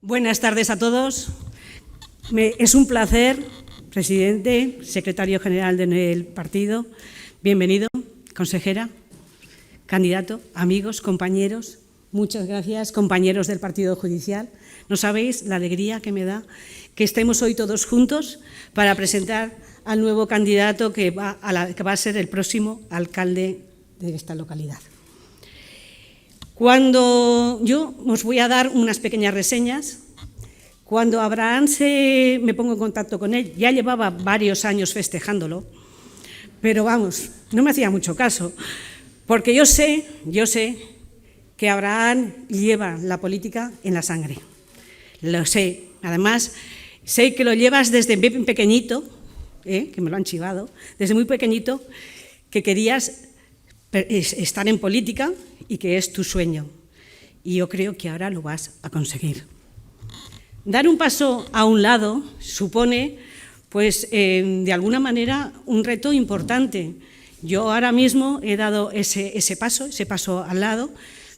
Buenas tardes a todos. Es un placer, presidente, secretario general del partido. Bienvenido, consejera, candidato, amigos, compañeros. Muchas gracias, compañeros del Partido Judicial. No sabéis la alegría que me da que estemos hoy todos juntos para presentar al nuevo candidato que va a ser el próximo alcalde de esta localidad. Yo os voy a dar unas pequeñas reseñas. Cuando Abraham me pongo en contacto con él, ya llevaba varios años festejándolo, pero vamos, no me hacía mucho caso, porque yo sé que Abraham lleva la política en la sangre. Lo sé, además sé que lo llevas desde pequeñito, que me lo han chivado, desde muy pequeñito, que querías estar en política y que es tu sueño. Y yo creo que ahora lo vas a conseguir. Dar un paso a un lado supone, pues, de alguna manera, un reto importante. Yo ahora mismo he dado ese paso al lado,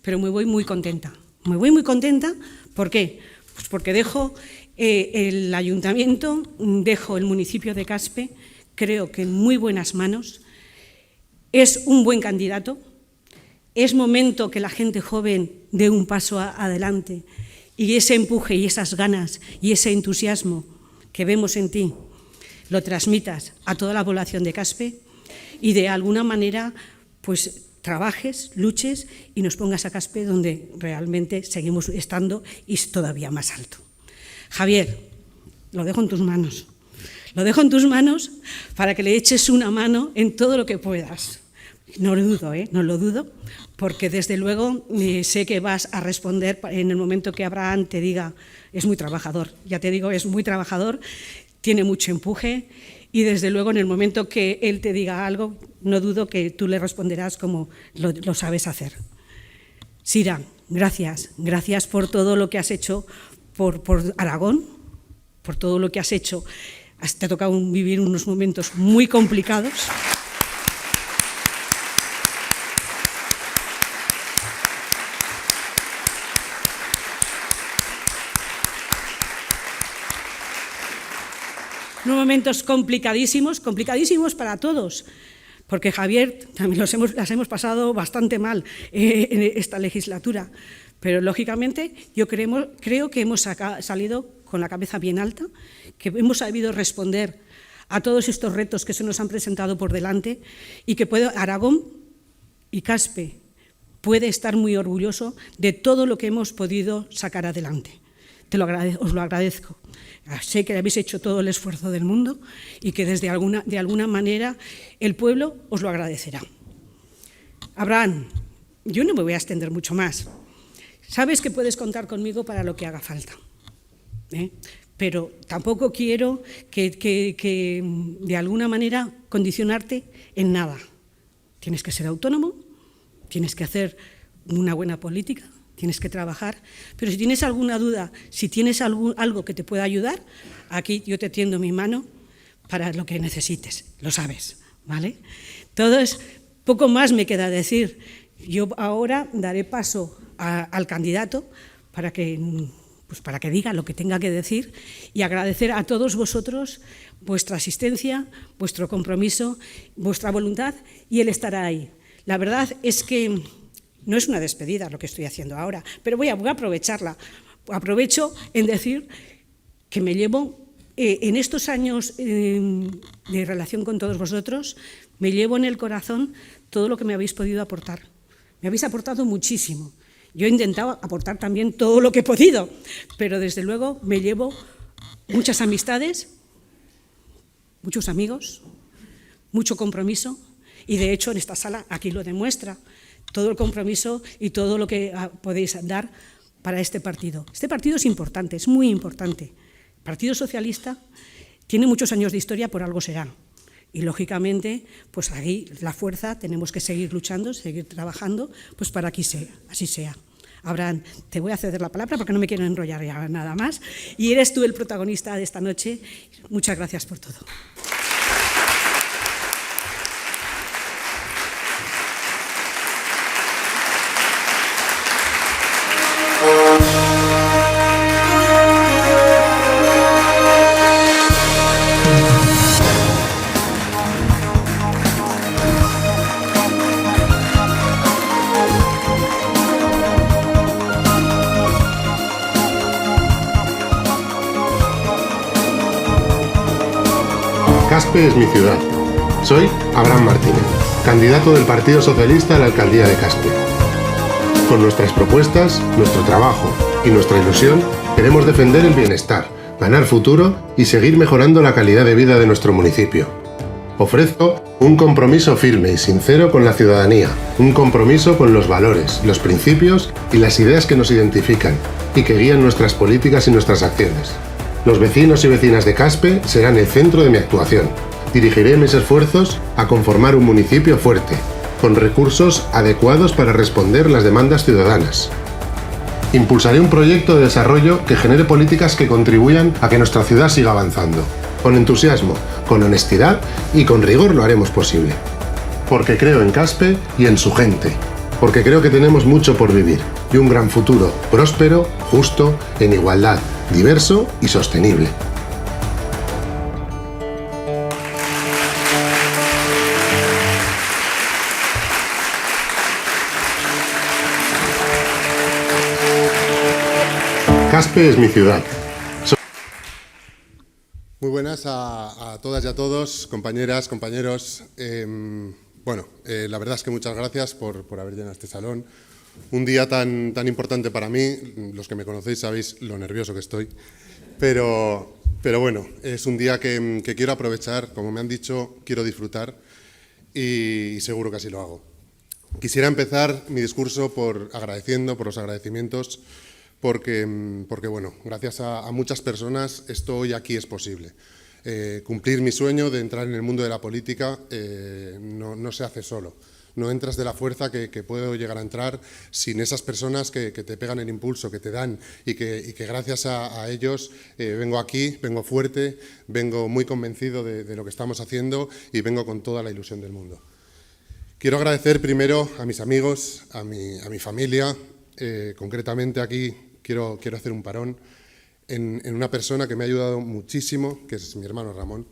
pero me voy muy contenta. Me voy muy contenta, ¿por qué? Pues porque dejo el ayuntamiento, dejo el municipio de Caspe, creo que en muy buenas manos. Es un buen candidato, es momento que la gente joven dé un paso adelante y ese empuje y esas ganas y ese entusiasmo que vemos en ti lo transmitas a toda la población de Caspe y de alguna manera pues trabajes, luches y nos pongas a Caspe donde realmente seguimos estando y todavía más alto. Javier, lo dejo en tus manos. Lo dejo en tus manos para que le eches una mano en todo lo que puedas. No lo dudo, no lo dudo, porque desde luego sé que vas a responder en el momento que Abraham te diga, es muy trabajador, ya te digo, es muy trabajador, tiene mucho empuje y desde luego en el momento que él te diga algo, no dudo que tú le responderás como lo sabes hacer. Sira, gracias por todo lo que has hecho por Aragón, por todo lo que has hecho. Te ha tocado vivir unos momentos muy complicados. Unos momentos complicadísimos para todos, porque Javier también las hemos pasado bastante mal en esta legislatura, pero lógicamente yo creo que hemos salido con la cabeza bien alta, que hemos sabido responder a todos estos retos que se nos han presentado por delante y que Aragón y Caspe puede estar muy orgulloso de todo lo que hemos podido sacar adelante. Os lo agradezco. Sé que habéis hecho todo el esfuerzo del mundo y que de alguna manera el pueblo os lo agradecerá. Abraham, yo no me voy a extender mucho más. Sabes que puedes contar conmigo para lo que haga falta, pero tampoco quiero que de alguna manera condicionarte en nada. Tienes que ser autónomo, tienes que hacer una buena política, tienes que trabajar, pero si tienes alguna duda, si tienes algo que te pueda ayudar, aquí yo te tiendo mi mano para lo que necesites, lo sabes, ¿vale? Entonces, poco más me queda decir. Yo ahora daré paso al candidato para que diga lo que tenga que decir y agradecer a todos vosotros vuestra asistencia, vuestro compromiso, vuestra voluntad y el estar ahí. La verdad es que no es una despedida lo que estoy haciendo ahora, pero voy a aprovecharla. Aprovecho en decir que me llevo, en estos años de relación con todos vosotros, me llevo en el corazón todo lo que me habéis podido aportar. Me habéis aportado muchísimo. Yo he intentado aportar también todo lo que he podido, pero desde luego me llevo muchas amistades, muchos amigos, mucho compromiso y de hecho en esta sala aquí lo demuestra. Todo el compromiso y todo lo que podéis dar para este partido. Este partido es importante, es muy importante. El Partido Socialista tiene muchos años de historia, por algo será. Y, lógicamente, pues ahí la fuerza, tenemos que seguir luchando, seguir trabajando, pues para que así sea. Abraham, te voy a ceder la palabra porque no me quiero enrollar ya nada más. Y eres tú el protagonista de esta noche. Muchas gracias por todo. Caspe es mi ciudad. Soy Abraham Martínez, candidato del Partido Socialista a la alcaldía de Caspe. Con nuestras propuestas, nuestro trabajo y nuestra ilusión, queremos defender el bienestar, ganar futuro y seguir mejorando la calidad de vida de nuestro municipio. Ofrezco un compromiso firme y sincero con la ciudadanía, un compromiso con los valores, los principios y las ideas que nos identifican y que guían nuestras políticas y nuestras acciones. Los vecinos y vecinas de Caspe serán el centro de mi actuación. Dirigiré mis esfuerzos a conformar un municipio fuerte, con recursos adecuados para responder las demandas ciudadanas. Impulsaré un proyecto de desarrollo que genere políticas que contribuyan a que nuestra ciudad siga avanzando. Con entusiasmo, con honestidad y con rigor lo haremos posible. Porque creo en Caspe y en su gente. Porque creo que tenemos mucho por vivir y un gran futuro próspero, justo, en igualdad, diverso y sostenible. Caspe es mi ciudad. Muy buenas a todas y a todos, compañeras, compañeros. La verdad es que muchas gracias por haber llenado este salón. Un día tan importante para mí, los que me conocéis sabéis lo nervioso que estoy, pero bueno, es un día que quiero aprovechar, como me han dicho, quiero disfrutar y seguro que así lo hago. Quisiera empezar mi discurso por los agradecimientos, porque bueno, gracias a muchas personas esto hoy aquí es posible. Cumplir mi sueño de entrar en el mundo de la política no se hace solo. No entras de la fuerza que puedo llegar a entrar sin esas personas que te pegan el impulso, que te dan y que gracias a ellos vengo aquí, vengo fuerte, vengo muy convencido de lo que estamos haciendo y vengo con toda la ilusión del mundo. Quiero agradecer primero a mis amigos, a mi familia, concretamente aquí quiero hacer un parón en una persona que me ha ayudado muchísimo, que es mi hermano Ramón.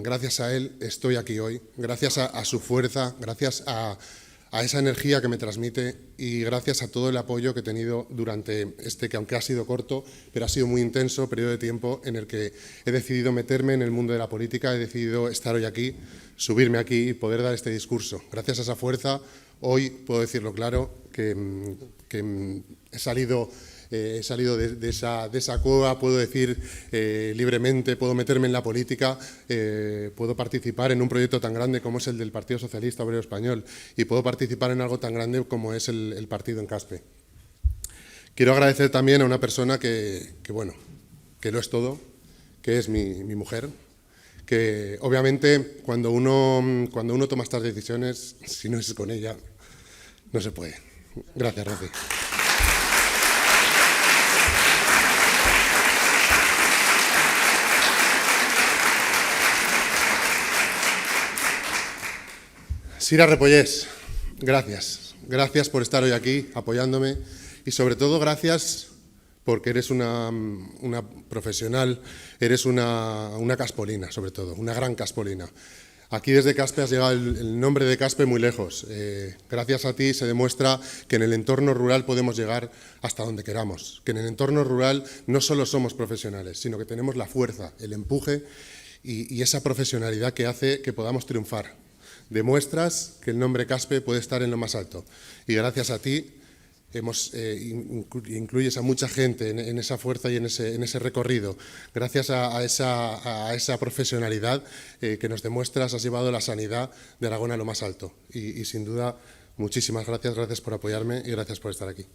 Gracias a él estoy aquí hoy, gracias a su fuerza, gracias a esa energía que me transmite y gracias a todo el apoyo que he tenido durante que aunque ha sido corto, pero ha sido muy intenso periodo de tiempo en el que he decidido meterme en el mundo de la política, he decidido estar hoy aquí, subirme aquí y poder dar este discurso. Gracias a esa fuerza, hoy puedo decirlo claro, que he salido de esa cueva, puedo decir libremente, puedo meterme en la política, puedo participar en un proyecto tan grande como es el del Partido Socialista Obrero Español y puedo participar en algo tan grande como es el partido en Caspe. Quiero agradecer también a una persona que lo es todo, que es mi mujer, que obviamente cuando uno toma estas decisiones, si no es con ella, no se puede. Gracias, Rosy. Sira Repollés, gracias. Gracias por estar hoy aquí apoyándome y sobre todo gracias porque eres una profesional, eres una caspolina sobre todo, una gran caspolina. Aquí desde Caspe has llegado el nombre de Caspe muy lejos. Gracias a ti se demuestra que en el entorno rural podemos llegar hasta donde queramos, que en el entorno rural no solo somos profesionales, sino que tenemos la fuerza, el empuje y esa profesionalidad que hace que podamos triunfar. Demuestras que el nombre Caspe puede estar en lo más alto y gracias a ti incluyes a mucha gente en esa fuerza y en ese recorrido. Gracias a esa profesionalidad que nos demuestras has llevado la sanidad de Aragón a lo más alto y sin duda muchísimas gracias, gracias por apoyarme y gracias por estar aquí.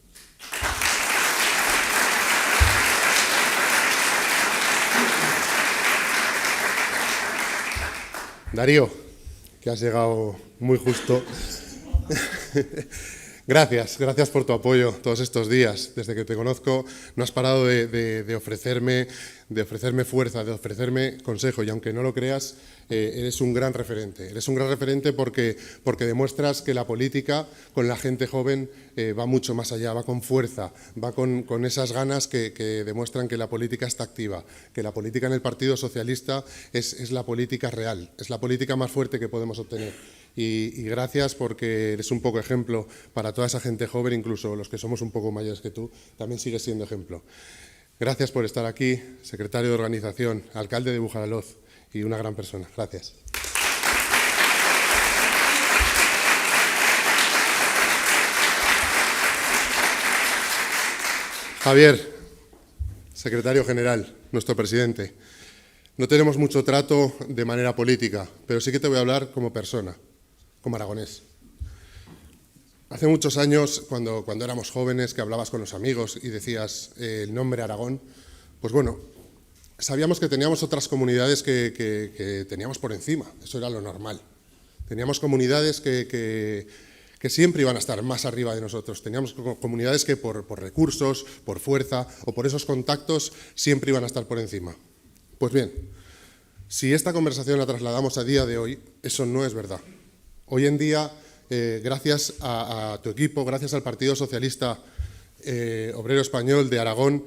Darío, que has llegado muy justo. Gracias por tu apoyo todos estos días. Desde que te conozco no has parado de ofrecerme fuerza, de ofrecerme consejo y aunque no lo creas, eres un gran referente. Eres un gran referente porque demuestras que la política con la gente joven va mucho más allá, va con fuerza, va con esas ganas que demuestran que la política está activa, que la política en el Partido Socialista es la política real, es la política más fuerte que podemos obtener. Y gracias porque eres un poco ejemplo para toda esa gente joven, incluso los que somos un poco mayores que tú, también sigues siendo ejemplo. Gracias por estar aquí, secretario de organización, alcalde de Bujaraloz y una gran persona. Gracias. Javier, secretario general, nuestro presidente. No tenemos mucho trato de manera política, pero sí que te voy a hablar como persona, como aragonés. Hace muchos años, cuando éramos jóvenes, que hablabas con los amigos y decías el nombre Aragón, pues bueno, sabíamos que teníamos otras comunidades que teníamos por encima, eso era lo normal. Teníamos comunidades que siempre iban a estar más arriba de nosotros. Teníamos comunidades que por recursos, por fuerza o por esos contactos siempre iban a estar por encima. Pues bien, si esta conversación la trasladamos a día de hoy, eso no es verdad. Hoy en día, gracias a tu equipo, gracias al Partido Socialista Obrero Español de Aragón,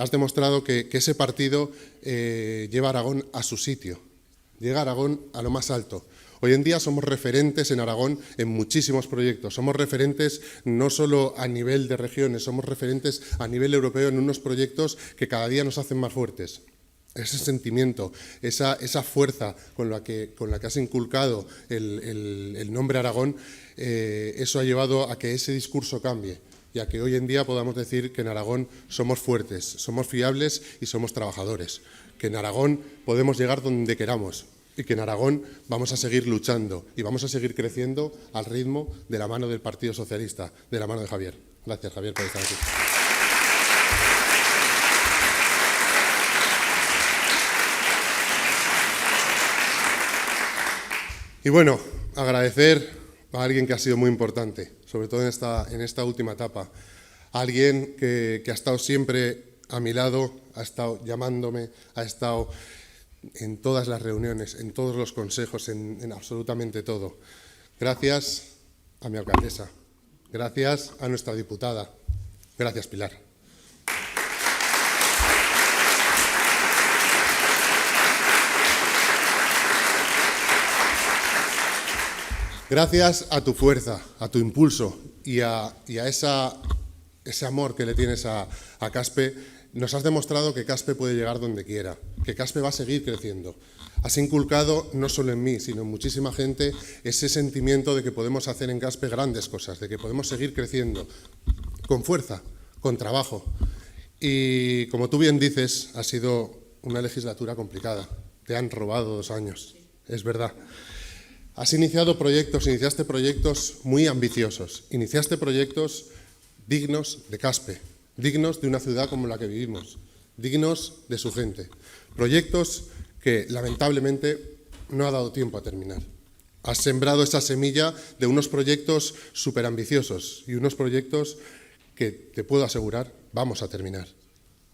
has demostrado que ese partido lleva a Aragón a su sitio, llega a Aragón a lo más alto. Hoy en día somos referentes en Aragón en muchísimos proyectos, somos referentes no solo a nivel de regiones, somos referentes a nivel europeo en unos proyectos que cada día nos hacen más fuertes. Ese sentimiento, esa fuerza con la que has inculcado el nombre Aragón, eso ha llevado a que ese discurso cambie y a que hoy en día podamos decir que en Aragón somos fuertes, somos fiables y somos trabajadores, que en Aragón podemos llegar donde queramos y que en Aragón vamos a seguir luchando y vamos a seguir creciendo al ritmo de la mano del Partido Socialista, de la mano de Javier. Gracias, Javier, por estar aquí. Y bueno, agradecer a alguien que ha sido muy importante, sobre todo en esta última etapa. A alguien que ha estado siempre a mi lado, ha estado llamándome, ha estado en todas las reuniones, en todos los consejos, en absolutamente todo. Gracias a mi alcaldesa, gracias a nuestra diputada, gracias Pilar. Gracias a tu fuerza, a tu impulso y a ese amor que le tienes a Caspe, nos has demostrado que Caspe puede llegar donde quiera, que Caspe va a seguir creciendo. Has inculcado, no solo en mí, sino en muchísima gente, ese sentimiento de que podemos hacer en Caspe grandes cosas, de que podemos seguir creciendo con fuerza, con trabajo. Y como tú bien dices, ha sido una legislatura complicada. Te han robado 2 años, es verdad. Iniciaste proyectos muy ambiciosos, iniciaste proyectos dignos de Caspe, dignos de una ciudad como la que vivimos, dignos de su gente. Proyectos que lamentablemente no ha dado tiempo a terminar. Has sembrado esa semilla de unos proyectos súper ambiciosos y unos proyectos que te puedo asegurar vamos a terminar.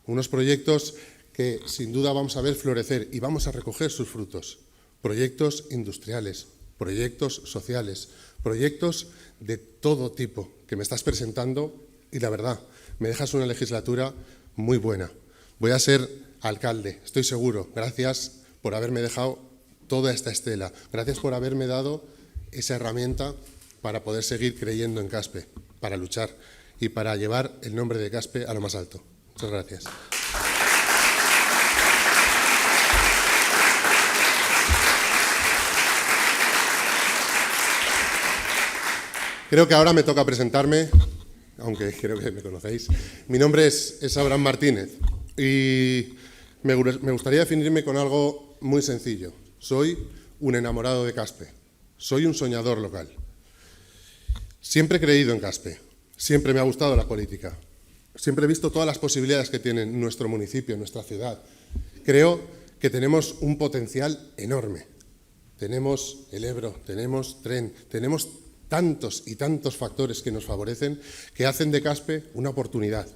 Unos proyectos que sin duda vamos a ver florecer y vamos a recoger sus frutos. Proyectos industriales, proyectos sociales, proyectos de todo tipo que me estás presentando y la verdad, me dejas una legislatura muy buena. Voy a ser alcalde, estoy seguro. Gracias por haberme dejado toda esta estela. Gracias por haberme dado esa herramienta para poder seguir creyendo en Caspe, para luchar y para llevar el nombre de Caspe a lo más alto. Muchas gracias. Creo que ahora me toca presentarme, aunque creo que me conocéis. Mi nombre es Abraham Martínez y me gustaría definirme con algo muy sencillo. Soy un enamorado de Caspe, soy un soñador local. Siempre he creído en Caspe, siempre me ha gustado la política, siempre he visto todas las posibilidades que tiene nuestro municipio, nuestra ciudad. Creo que tenemos un potencial enorme. Tenemos el Ebro, tenemos tren, tenemos tantos y tantos factores que nos favorecen, que hacen de Caspe una oportunidad.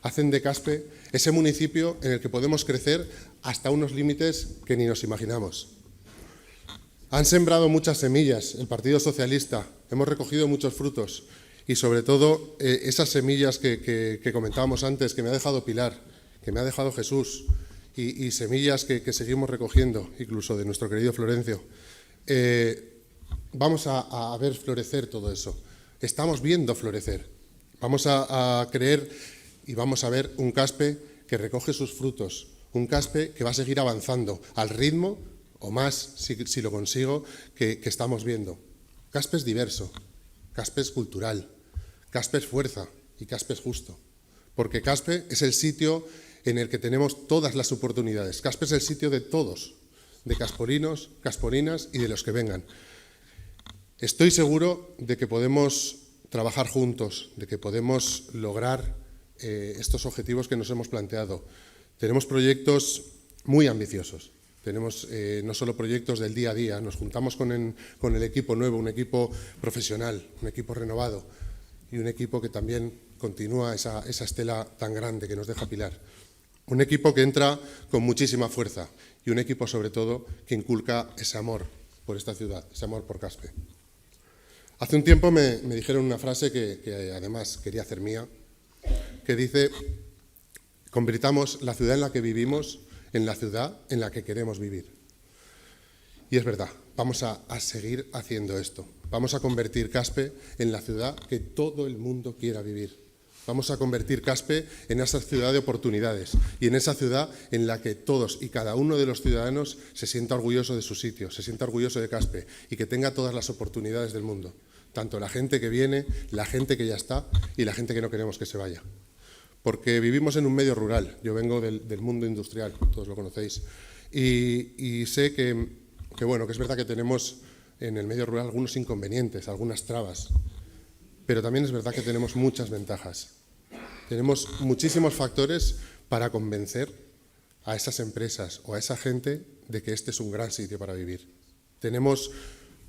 Hacen de Caspe ese municipio en el que podemos crecer hasta unos límites que ni nos imaginamos. Han sembrado muchas semillas el Partido Socialista, hemos recogido muchos frutos y sobre todo esas semillas que comentábamos antes, que me ha dejado Pilar, que me ha dejado Jesús y semillas que seguimos recogiendo, incluso de nuestro querido Florencio. Vamos a ver florecer todo eso. Estamos viendo florecer. Vamos a creer y vamos a ver un Caspe que recoge sus frutos. Un Caspe que va a seguir avanzando al ritmo, o más si lo consigo, que estamos viendo. Caspe es diverso, Caspe es cultural, Caspe es fuerza y Caspe es justo. Porque Caspe es el sitio en el que tenemos todas las oportunidades. Caspe es el sitio de todos, de caspolinos, caspolinas y de los que vengan. Estoy seguro de que podemos trabajar juntos, de que podemos lograr estos objetivos que nos hemos planteado. Tenemos proyectos muy ambiciosos. Tenemos no solo proyectos del día a día, nos juntamos con el equipo nuevo, un equipo profesional, un equipo renovado y un equipo que también continúa esa estela tan grande que nos deja Pilar. Un equipo que entra con muchísima fuerza y un equipo sobre todo que inculca ese amor por esta ciudad, ese amor por Caspe. Hace un tiempo me dijeron una frase que además quería hacer mía, que dice: convirtamos la ciudad en la que vivimos en la ciudad en la que queremos vivir. Y es verdad, vamos a seguir haciendo esto. Vamos a convertir Caspe en la ciudad que todo el mundo quiera vivir. Vamos a convertir Caspe en esa ciudad de oportunidades y en esa ciudad en la que todos y cada uno de los ciudadanos se sienta orgulloso de su sitio, se sienta orgulloso de Caspe y que tenga todas las oportunidades del mundo. Tanto la gente que viene, la gente que ya está y la gente que no queremos que se vaya. Porque vivimos en un medio rural, yo vengo del mundo industrial, todos lo conocéis, y sé que es verdad que tenemos en el medio rural algunos inconvenientes, algunas trabas, pero también es verdad que tenemos muchas ventajas. Tenemos muchísimos factores para convencer a esas empresas o a esa gente de que este es un gran sitio para vivir. Tenemos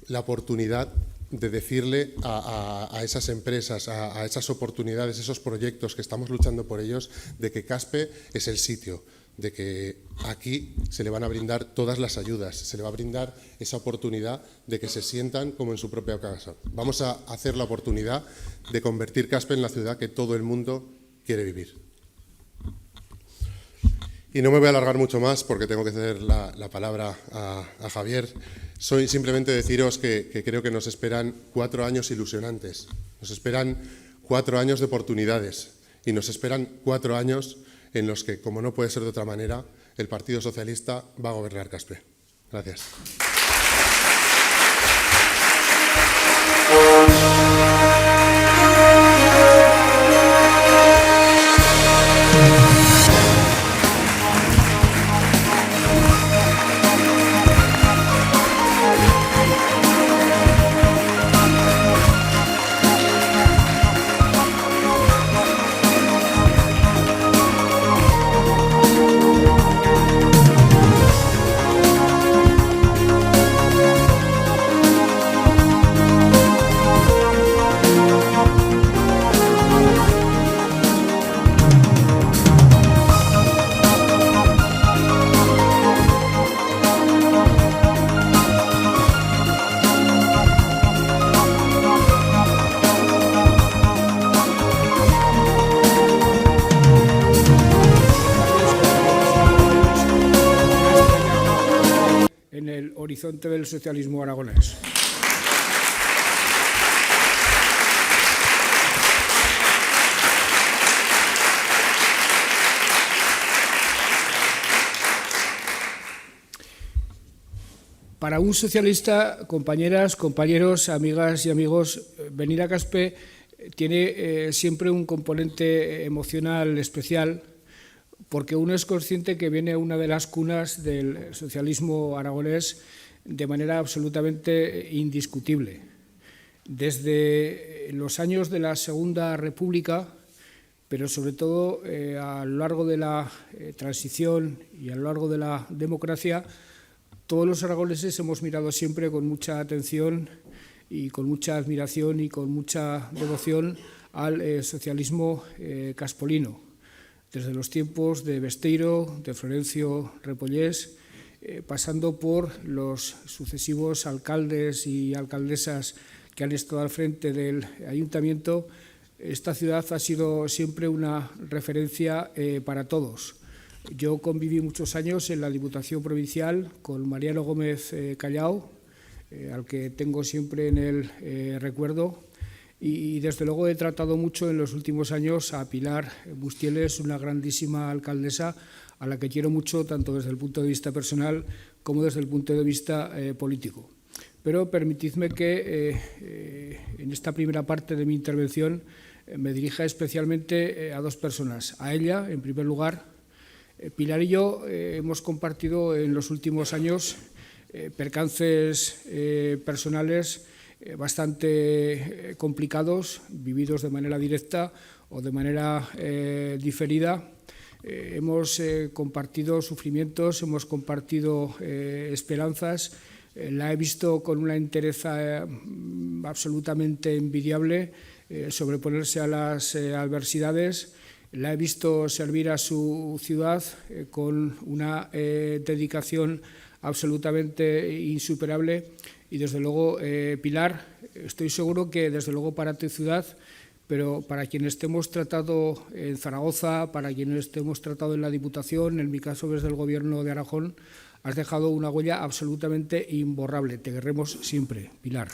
la oportunidad de decirle a esas empresas, a esas oportunidades, esos proyectos que estamos luchando por ellos, de que Caspe es el sitio, de que aquí se le van a brindar todas las ayudas, se le va a brindar esa oportunidad de que se sientan como en su propia casa. Vamos a hacer la oportunidad de convertir Caspe en la ciudad que todo el mundo quiere vivir. Y no me voy a alargar mucho más porque tengo que ceder la palabra a Javier. Soy simplemente deciros que creo que nos esperan 4 años ilusionantes, nos esperan 4 años de oportunidades y nos esperan 4 años en los que, como no puede ser de otra manera, el Partido Socialista va a gobernar Caspe. Gracias. En el horizonte del socialismo aragonés. Para un socialista, compañeras, compañeros, amigas y amigos, venir a Caspe tiene siempre un componente emocional especial, porque uno es consciente que viene a una de las cunas del socialismo aragonés de manera absolutamente indiscutible. Desde los años de la Segunda República, pero sobre todo a lo largo de la transición y a lo largo de la democracia, todos los aragoneses hemos mirado siempre con mucha atención y con mucha admiración y con mucha devoción al socialismo caspolino. Desde los tiempos de Besteiro, de Florencio Repollés, pasando por los sucesivos alcaldes y alcaldesas que han estado al frente del ayuntamiento, esta ciudad ha sido siempre una referencia para todos. Yo conviví muchos años en la Diputación Provincial con Mariano Gómez Callao, al que tengo siempre en el recuerdo, Y desde luego he tratado mucho en los últimos años a Pilar Bustieles, una grandísima alcaldesa a la que quiero mucho tanto desde el punto de vista personal como desde el punto de vista político. Pero permitidme que en esta primera parte de mi intervención me dirija especialmente a dos personas. A ella, en primer lugar. Pilar y yo hemos compartido en los últimos años percances personales bastante complicados, vividos de manera directa o de manera diferida. Hemos compartido sufrimientos, hemos compartido esperanzas. La he visto con una entereza absolutamente envidiable, sobreponerse a las adversidades. La he visto servir a su ciudad con una dedicación absolutamente insuperable y, desde luego, Pilar, estoy seguro que, desde luego, para tu ciudad, pero para quienes te hemos tratado en Zaragoza, para quienes te hemos tratado en la Diputación, en mi caso desde el Gobierno de Aragón, has dejado una huella absolutamente imborrable. Te querremos siempre, Pilar.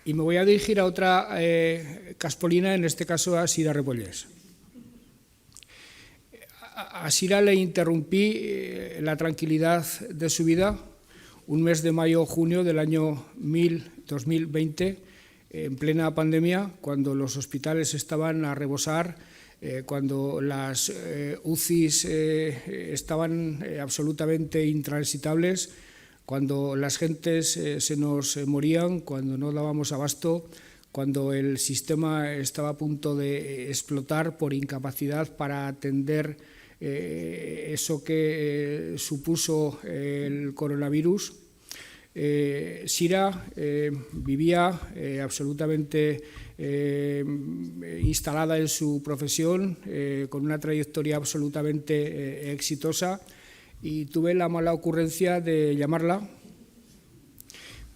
Y me voy a dirigir a otra caspolina, en este caso a Sira Repollés. A Sira le interrumpí la tranquilidad de su vida un mes de mayo o junio del año 2020, en plena pandemia, cuando los hospitales estaban a rebosar, cuando las UCIs estaban absolutamente intransitables, cuando las gentes se nos morían, cuando no dábamos abasto, cuando el sistema estaba a punto de explotar por incapacidad para atender eso que supuso el coronavirus. Sira vivía absolutamente instalada en su profesión, con una trayectoria absolutamente exitosa, y tuve la mala ocurrencia de llamarla,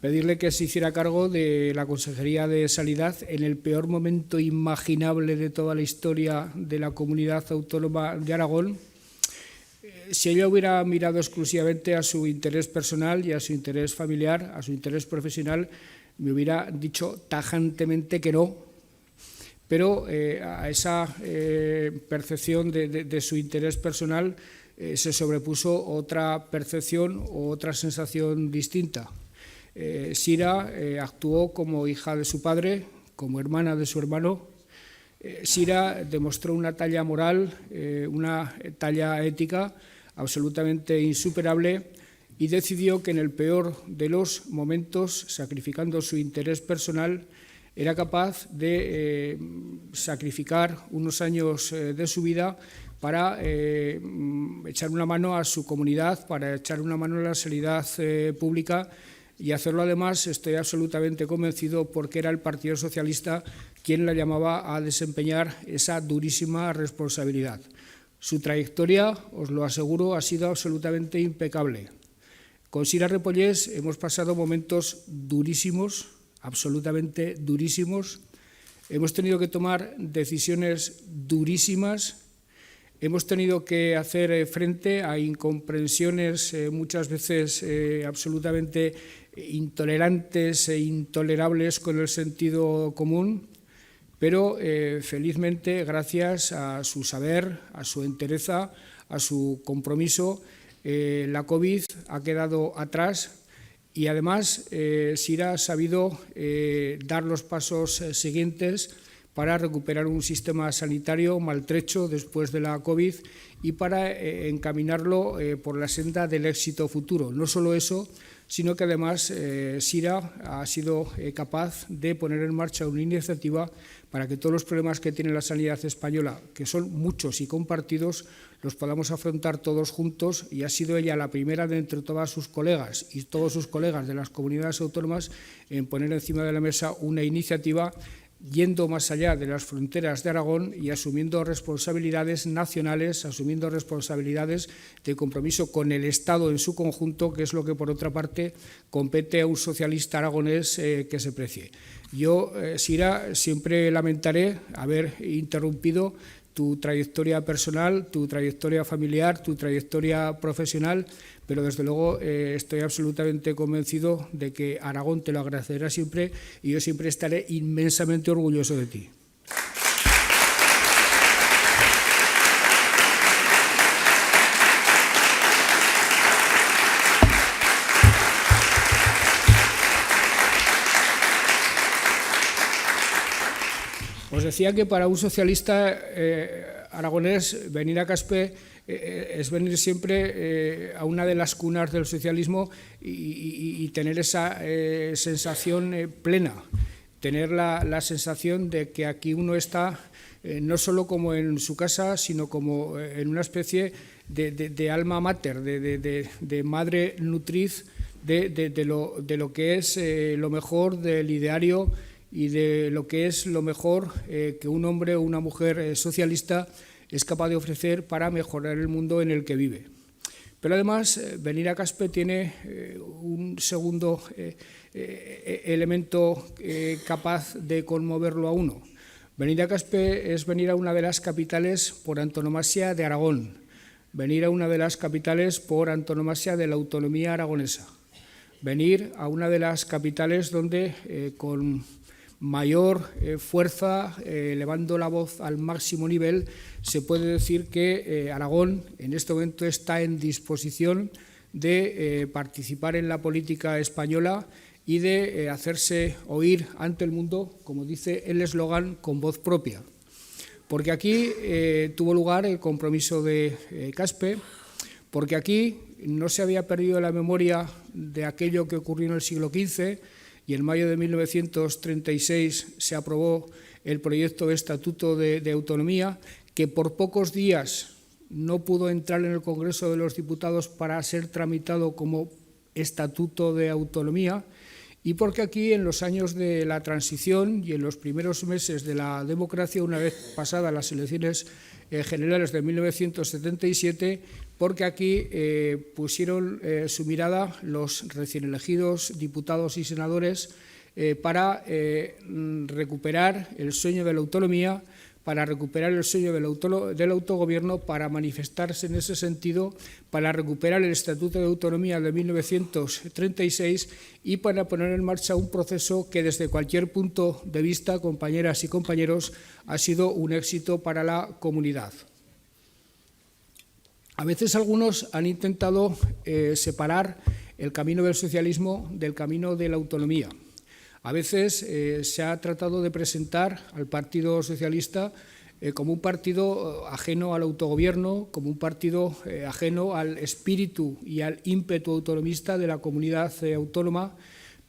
pedirle que se hiciera cargo de la Consejería de Sanidad en el peor momento imaginable de toda la historia de la Comunidad Autónoma de Aragón. Si ella hubiera mirado exclusivamente a su interés personal y a su interés familiar, a su interés profesional, me hubiera dicho tajantemente que no. Pero a esa percepción de su interés personal se sobrepuso otra percepción o otra sensación distinta. Sira actuó como hija de su padre, como hermana de su hermano. Sira demostró una talla moral, una talla ética absolutamente insuperable, y decidió que en el peor de los momentos, sacrificando su interés personal, era capaz de sacrificar unos años de su vida para echar una mano a su comunidad, para echar una mano a la sanidad pública, y hacerlo además, estoy absolutamente convencido, porque era el Partido Socialista quien la llamaba a desempeñar esa durísima responsabilidad. Su trayectoria, os lo aseguro, ha sido absolutamente impecable. Con Sira Repollés hemos pasado momentos durísimos, absolutamente durísimos. Hemos tenido que tomar decisiones durísimas. Hemos tenido que hacer frente a incomprensiones muchas veces absolutamente intolerantes e intolerables con el sentido común, pero felizmente, gracias a su saber, a su entereza, a su compromiso, la COVID ha quedado atrás, y además Sira ha sabido dar los pasos siguientes para recuperar un sistema sanitario maltrecho después de la COVID y para encaminarlo por la senda del éxito futuro. No solo eso, sino que además Sira ha sido capaz de poner en marcha una iniciativa para que todos los problemas que tiene la sanidad española, que son muchos y compartidos, los podamos afrontar todos juntos, y ha sido ella la primera de entre todas sus colegas y todos sus colegas de las comunidades autónomas en poner encima de la mesa una iniciativa yendo más allá de las fronteras de Aragón y asumiendo responsabilidades nacionales, asumiendo responsabilidades de compromiso con el Estado en su conjunto, que es lo que, por otra parte, compete a un socialista aragonés que se precie. Yo, Sira, siempre lamentaré haber interrumpido tu trayectoria personal, tu trayectoria familiar, tu trayectoria profesional, pero desde luego estoy absolutamente convencido de que Aragón te lo agradecerá siempre y yo siempre estaré inmensamente orgulloso de ti. Os decía que para un socialista aragonés venir a Caspe es venir siempre a una de las cunas del socialismo y tener esa sensación plena, tener la sensación de que aquí uno está no solo como en su casa, sino como en una especie de alma mater, de madre nutriz de lo que es lo mejor del ideario y de lo que es lo mejor que un hombre o una mujer socialista es capaz de ofrecer para mejorar el mundo en el que vive. Pero además, venir a Caspe tiene un segundo elemento capaz de conmoverlo a uno. Venir a Caspe es venir a una de las capitales por antonomasia de Aragón, venir a una de las capitales por antonomasia de la autonomía aragonesa, venir a una de las capitales donde con mayor fuerza, elevando la voz al máximo nivel, se puede decir que Aragón en este momento está en disposición de participar en la política española y de hacerse oír ante el mundo, como dice el eslogan, con voz propia. Porque aquí tuvo lugar el compromiso de Caspe, porque aquí no se había perdido la memoria de aquello que ocurrió en el siglo XV, y en mayo de 1936 se aprobó el proyecto de Estatuto de Autonomía, que por pocos días no pudo entrar en el Congreso de los Diputados para ser tramitado como Estatuto de Autonomía, y porque aquí en los años de la transición y en los primeros meses de la democracia, una vez pasadas las elecciones generales de 1977, porque aquí pusieron su mirada los recién elegidos diputados y senadores para recuperar el sueño de la autonomía, para recuperar el sueño del autogobierno, para manifestarse en ese sentido, para recuperar el Estatuto de Autonomía de 1936 y para poner en marcha un proceso que desde cualquier punto de vista, compañeras y compañeros, ha sido un éxito para la comunidad. A veces algunos han intentado separar el camino del socialismo del camino de la autonomía. A veces se ha tratado de presentar al Partido Socialista como un partido ajeno al autogobierno, como un partido ajeno al espíritu y al ímpetu autonomista de la comunidad autónoma,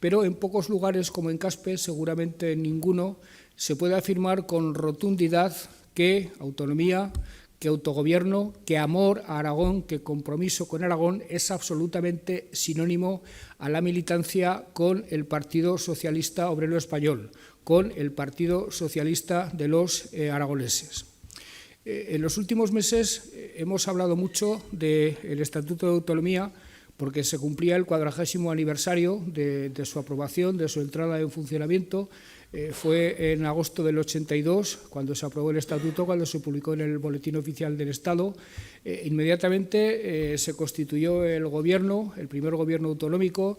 pero en pocos lugares, como en Caspe, seguramente en ninguno, se puede afirmar con rotundidad que autonomía, que autogobierno, que amor a Aragón, que compromiso con Aragón es absolutamente sinónimo a la militancia con el Partido Socialista Obrero Español, con el Partido Socialista de los aragoneses. En los últimos meses hemos hablado mucho del Estatuto de Autonomía porque se cumplía el 40º aniversario de su aprobación, de su entrada en funcionamiento. Fue en agosto del 82, cuando se aprobó el Estatuto, cuando se publicó en el Boletín Oficial del Estado. Inmediatamente se constituyó el gobierno, el primer gobierno autonómico.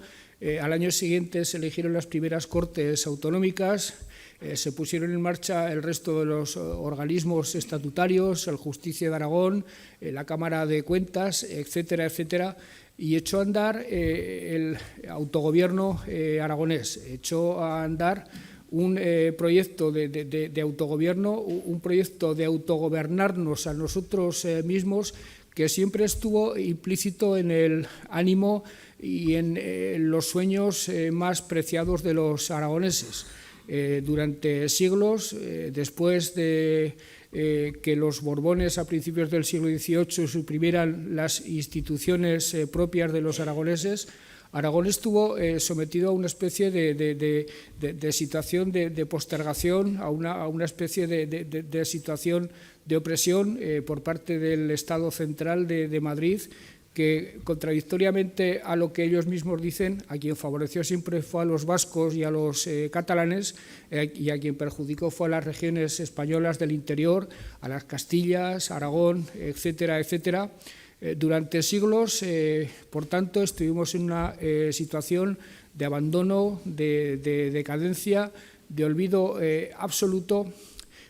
Al año siguiente se eligieron las primeras Cortes autonómicas. Se pusieron en marcha el resto de los organismos estatutarios, el Justicia de Aragón, la Cámara de Cuentas, etcétera, etcétera, y echó a andar el autogobierno aragonés, echó a andar un proyecto de autogobierno, un proyecto de autogobernarnos a nosotros mismos, que siempre estuvo implícito en el ánimo y en los sueños más preciados de los aragoneses. Durante siglos, después de que los Borbones a principios del siglo XVIII suprimieran las instituciones propias de los aragoneses, Aragón estuvo sometido a una especie de situación de postergación, a una especie de situación de opresión por parte del Estado central de Madrid, que, contradictoriamente a lo que ellos mismos dicen, a quien favoreció siempre fue a los vascos y a los catalanes, y a quien perjudicó fue a las regiones españolas del interior, a las Castillas, Aragón, etcétera, etcétera. Durante siglos, por tanto, estuvimos en una situación de abandono, de decadencia, de olvido absoluto,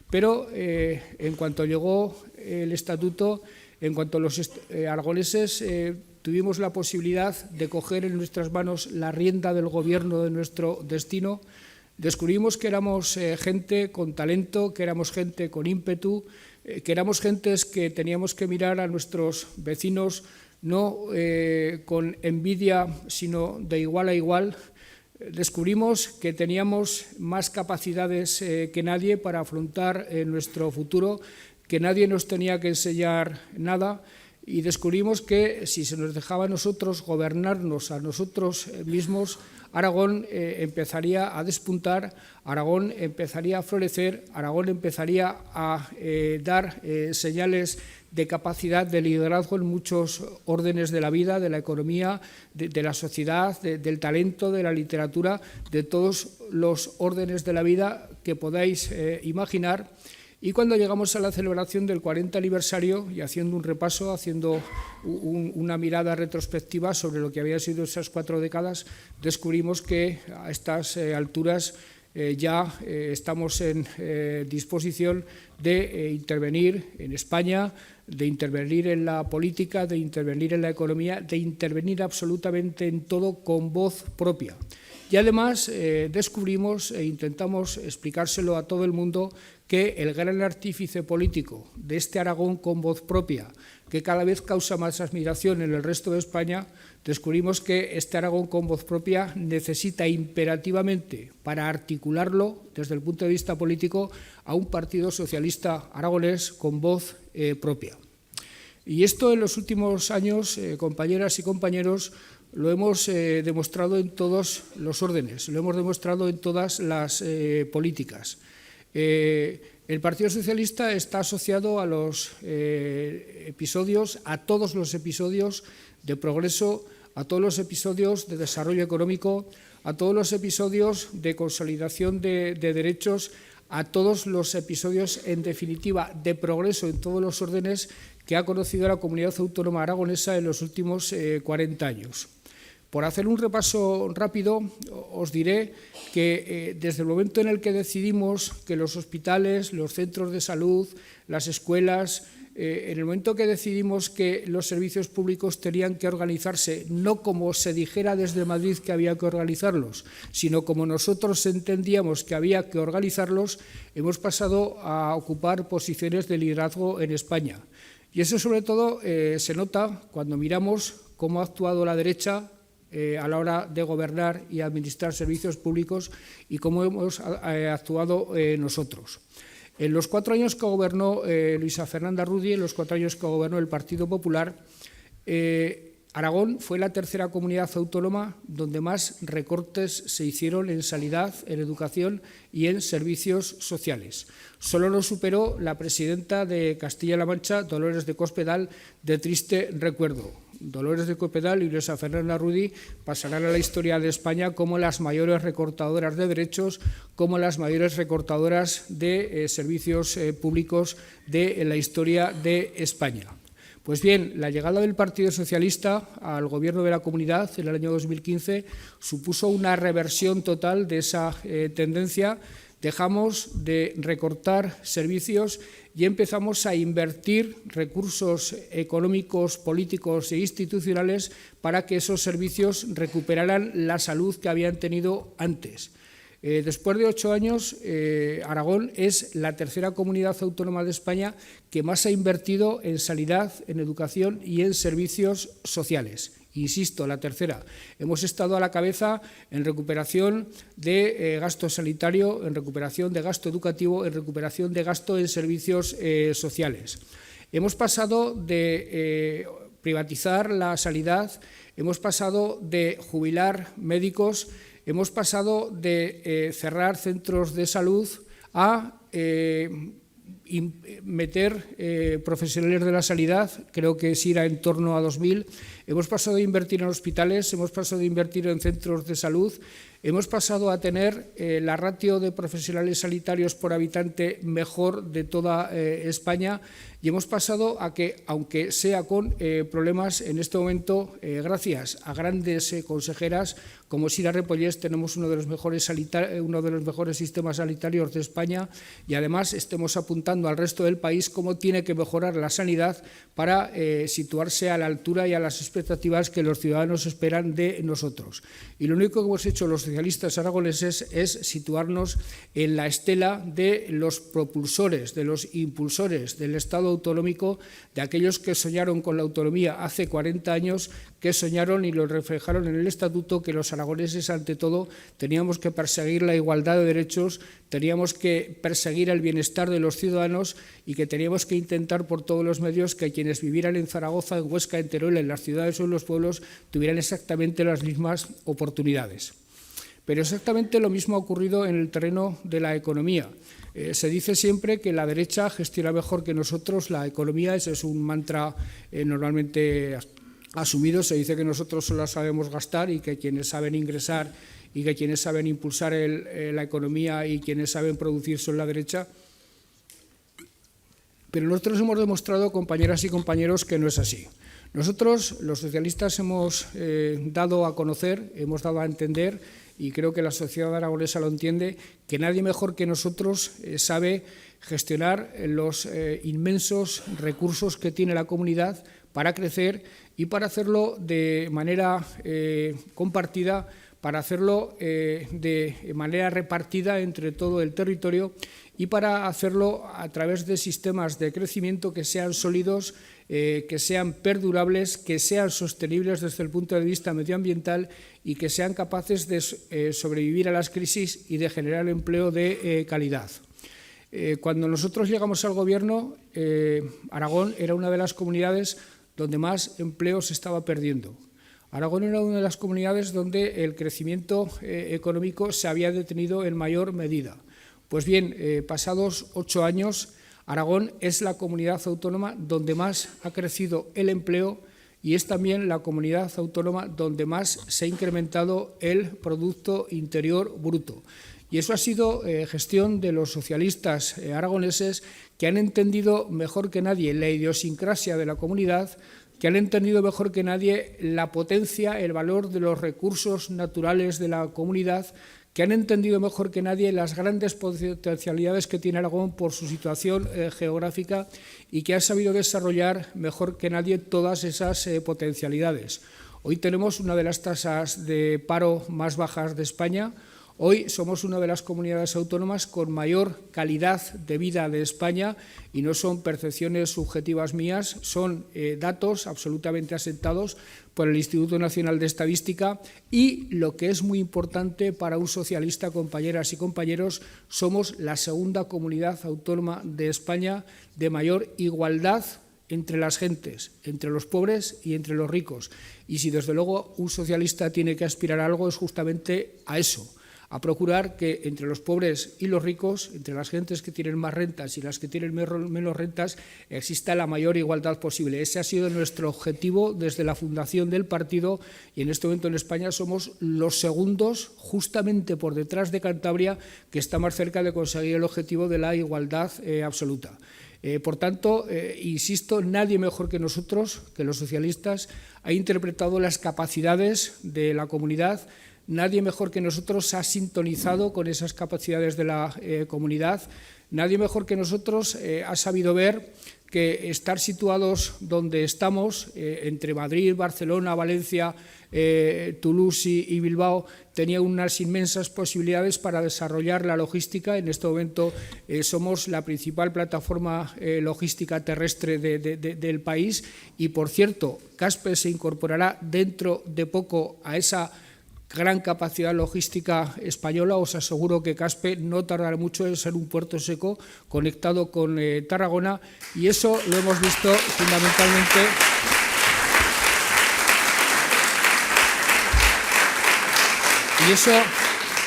pero en cuanto llegó el estatuto, en cuanto los aragoneses tuvimos la posibilidad de coger en nuestras manos la rienda del gobierno de nuestro destino, descubrimos que éramos gente con talento, que éramos gente con ímpetu, que éramos gentes que teníamos que mirar a nuestros vecinos no con envidia, sino de igual a igual. Descubrimos que teníamos más capacidades que nadie para afrontar nuestro futuro, que nadie nos tenía que enseñar nada, y descubrimos que si se nos dejaba a nosotros gobernarnos a nosotros mismos, Aragón empezaría a despuntar, Aragón empezaría a florecer, Aragón empezaría a dar señales de capacidad de liderazgo en muchos órdenes de la vida, de la economía, de la sociedad, del talento, de la literatura, de todos los órdenes de la vida que podáis imaginar. Y cuando llegamos a la celebración del 40 aniversario y haciendo un repaso, haciendo una mirada retrospectiva sobre lo que habían sido esas 4 décadas, descubrimos que a estas alturas ya estamos en disposición de intervenir en España, de intervenir en la política, de intervenir en la economía, de intervenir absolutamente en todo con voz propia. Y además descubrimos e intentamos explicárselo a todo el mundo que el gran artífice político de este Aragón con voz propia, que cada vez causa más admiración en el resto de España, descubrimos que este Aragón con voz propia necesita imperativamente, para articularlo desde el punto de vista político, a un partido socialista aragonés con voz propia. Y esto en los últimos años, compañeras y compañeros, lo hemos demostrado en todos los órdenes, lo hemos demostrado en todas las políticas. El Partido Socialista está asociado a los episodios, a todos los episodios de progreso, a todos los episodios de desarrollo económico, a todos los episodios de consolidación de derechos, a todos los episodios, en definitiva, de progreso en todos los órdenes que ha conocido la comunidad autónoma aragonesa en los últimos 40 años. Por hacer un repaso rápido, os diré que desde el momento en el que decidimos que los hospitales, los centros de salud, las escuelas, en el momento que decidimos que los servicios públicos tenían que organizarse, no como se dijera desde Madrid que había que organizarlos, sino como nosotros entendíamos que había que organizarlos, hemos pasado a ocupar posiciones de liderazgo en España. Y eso sobre todo se nota cuando miramos cómo ha actuado la derecha a la hora de gobernar y administrar servicios públicos y cómo hemos actuado nosotros. En los 4 años que gobernó Luisa Fernanda Rudi, en los 4 años que gobernó el Partido Popular, Aragón fue la tercera comunidad autónoma donde más recortes se hicieron en sanidad, en educación y en servicios sociales. Solo lo superó la presidenta de Castilla-La Mancha, Dolores de Cospedal, de triste recuerdo. Dolores de Cospedal y Luisa Fernanda Rudi pasarán a la historia de España como las mayores recortadoras de derechos, como las mayores recortadoras de servicios públicos de la historia de España. Pues bien, la llegada del Partido Socialista al gobierno de la comunidad en el año 2015 supuso una reversión total de esa tendencia. Dejamos de recortar servicios y empezamos a invertir recursos económicos, políticos e institucionales para que esos servicios recuperaran la salud que habían tenido antes. Después de 8 años, Aragón es la tercera comunidad autónoma de España que más ha invertido en sanidad, en educación y en servicios sociales. Insisto, la tercera. Hemos estado a la cabeza en recuperación de gasto sanitario, en recuperación de gasto educativo, en recuperación de gasto en servicios sociales. Hemos pasado de privatizar la sanidad, hemos pasado de jubilar médicos, hemos pasado de cerrar centros de salud a meter profesionales de la sanidad, creo que es ir a en torno a 2.000. Hemos pasado de invertir en hospitales, hemos pasado de invertir en centros de salud, hemos pasado a tener la ratio de profesionales sanitarios por habitante mejor de toda España, y hemos pasado a que, aunque sea con problemas en este momento, gracias a grandes consejeras como Sira Repollés, tenemos uno de los mejores sistemas sanitarios de España, y además estemos apuntando al resto del país cómo tiene que mejorar la sanidad para situarse a la altura y a las expectativas que los ciudadanos esperan de nosotros. Y lo único que hemos hecho los socialistas aragoneses es situarnos en la estela de los propulsores, de los impulsores del Estado autonómico, de aquellos que soñaron con la autonomía hace 40 años, que soñaron y lo reflejaron en el Estatuto, que los aragoneses, ante todo, teníamos que perseguir la igualdad de derechos, teníamos que perseguir el bienestar de los ciudadanos y que teníamos que intentar por todos los medios que quienes vivieran en Zaragoza, en Huesca, en Teruel, en las ciudades o en los pueblos, tuvieran exactamente las mismas oportunidades. Pero exactamente lo mismo ha ocurrido en el terreno de la economía. Se dice siempre que la derecha gestiona mejor que nosotros la economía, ese es un mantra normalmente asumido. Se dice que nosotros solo sabemos gastar y que quienes saben ingresar y que quienes saben impulsar la economía y quienes saben producir son la derecha. Pero nosotros hemos demostrado, compañeras y compañeros, que no es así. Nosotros, los socialistas, hemos dado a conocer, hemos dado a entender, y creo que la sociedad aragonesa lo entiende, que nadie mejor que nosotros sabe gestionar los inmensos recursos que tiene la comunidad para crecer y para hacerlo de manera compartida, para hacerlo de manera repartida entre todo el territorio y para hacerlo a través de sistemas de crecimiento que sean sólidos, que sean perdurables, que sean sostenibles desde el punto de vista medioambiental y que sean capaces de sobrevivir a las crisis y de generar empleo de calidad. Cuando nosotros llegamos al Gobierno, Aragón era una de las comunidades donde más empleo se estaba perdiendo. Aragón era una de las comunidades donde el crecimiento económico se había detenido en mayor medida. Pues bien, pasados 8 años, Aragón es la comunidad autónoma donde más ha crecido el empleo y es también la comunidad autónoma donde más se ha incrementado el Producto Interior Bruto. Y eso ha sido gestión de los socialistas aragoneses, que han entendido mejor que nadie la idiosincrasia de la comunidad, que han entendido mejor que nadie la potencia, el valor de los recursos naturales de la comunidad, que han entendido mejor que nadie las grandes potencialidades que tiene Aragón por su situación geográfica y que han sabido desarrollar mejor que nadie todas esas potencialidades. Hoy tenemos una de las tasas de paro más bajas de España. Hoy somos una de las comunidades autónomas con mayor calidad de vida de España y no son percepciones subjetivas mías, son datos absolutamente asentados por el Instituto Nacional de Estadística y, lo que es muy importante para un socialista, compañeras y compañeros, somos la segunda comunidad autónoma de España de mayor igualdad entre las gentes, entre los pobres y entre los ricos. Y si desde luego un socialista tiene que aspirar a algo es justamente a eso, a procurar que entre los pobres y los ricos, entre las gentes que tienen más rentas y las que tienen menos rentas, exista la mayor igualdad posible. Ese ha sido nuestro objetivo desde la fundación del partido y en este momento en España somos los segundos, justamente por detrás de Cantabria, que está más cerca de conseguir el objetivo de la igualdad absoluta. Por tanto, insisto, nadie mejor que nosotros, que los socialistas, ha interpretado las capacidades de la comunidad. Nadie mejor que nosotros ha sintonizado con esas capacidades de la comunidad. Nadie mejor que nosotros ha sabido ver que estar situados donde estamos, entre Madrid, Barcelona, Valencia, Toulouse y Bilbao, tenía unas inmensas posibilidades para desarrollar la logística. En este momento somos la principal plataforma logística terrestre del país y, por cierto, Caspe se incorporará dentro de poco a esa gran capacidad logística española. Os aseguro que Caspe no tardará mucho en ser un puerto seco conectado con Tarragona y eso lo hemos visto fundamentalmente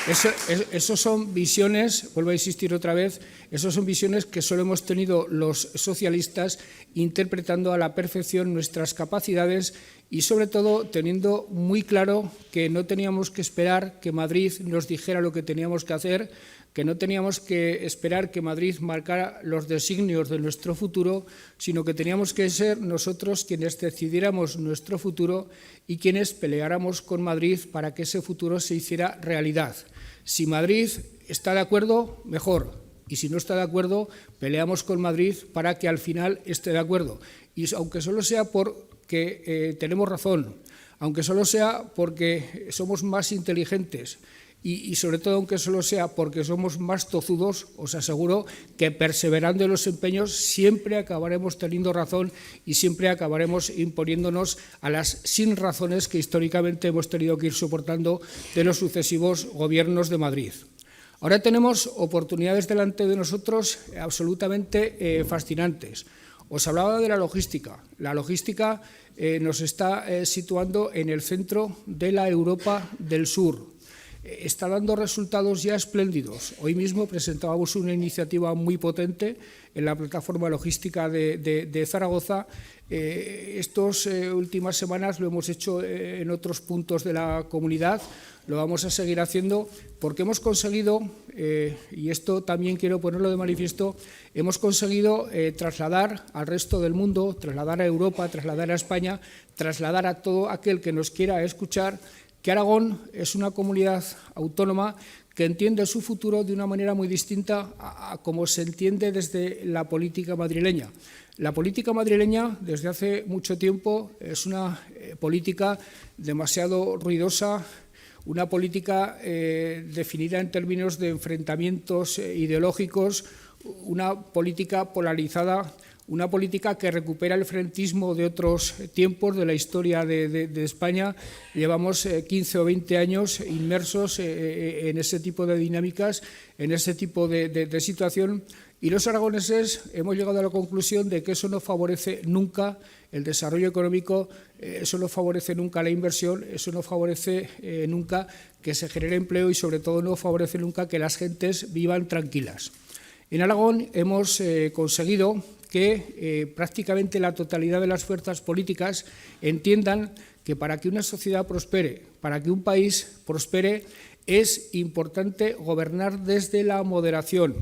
Esos son visiones, vuelvo a insistir otra vez, esos son visiones que solo hemos tenido los socialistas interpretando a la perfección nuestras capacidades y sobre todo teniendo muy claro que no teníamos que esperar que Madrid nos dijera lo que teníamos que hacer, que no teníamos que esperar que Madrid marcara los designios de nuestro futuro, sino que teníamos que ser nosotros quienes decidiéramos nuestro futuro y quienes peleáramos con Madrid para que ese futuro se hiciera realidad. Si Madrid está de acuerdo, mejor. Y si no está de acuerdo, peleamos con Madrid para que al final esté de acuerdo. Y aunque solo sea porque tenemos razón, aunque solo sea porque somos más inteligentes, y sobre todo aunque solo sea porque somos más tozudos, os aseguro que perseverando en los empeños siempre acabaremos teniendo razón y siempre acabaremos imponiéndonos a las sin razones que históricamente hemos tenido que ir soportando de los sucesivos gobiernos de Madrid. Ahora tenemos oportunidades delante de nosotros absolutamente fascinantes. Os hablaba de la logística. La logística nos está situando en el centro de la Europa del Sur. Está dando resultados ya espléndidos. Hoy mismo presentábamos una iniciativa muy potente en la plataforma logística de Zaragoza. Estas últimas semanas lo hemos hecho en otros puntos de la comunidad, lo vamos a seguir haciendo porque hemos conseguido, y esto también quiero ponerlo de manifiesto, hemos conseguido trasladar al resto del mundo, trasladar a Europa, trasladar a España, trasladar a todo aquel que nos quiera escuchar, que Aragón es una comunidad autónoma que entiende su futuro de una manera muy distinta a como se entiende desde la política madrileña. La política madrileña, desde hace mucho tiempo, es una política demasiado ruidosa, una política definida en términos de enfrentamientos ideológicos, una política polarizada, una política que recupera el frentismo de otros tiempos de la historia de España. Llevamos 15 o 20 años inmersos en ese tipo de dinámicas, en ese tipo de situación, y los aragoneses hemos llegado a la conclusión de que eso no favorece nunca el desarrollo económico, eso no favorece nunca la inversión, eso no favorece nunca que se genere empleo y sobre todo no favorece nunca que las gentes vivan tranquilas. En Aragón hemos conseguido que prácticamente la totalidad de las fuerzas políticas entiendan que para que una sociedad prospere, para que un país prospere, es importante gobernar desde la moderación,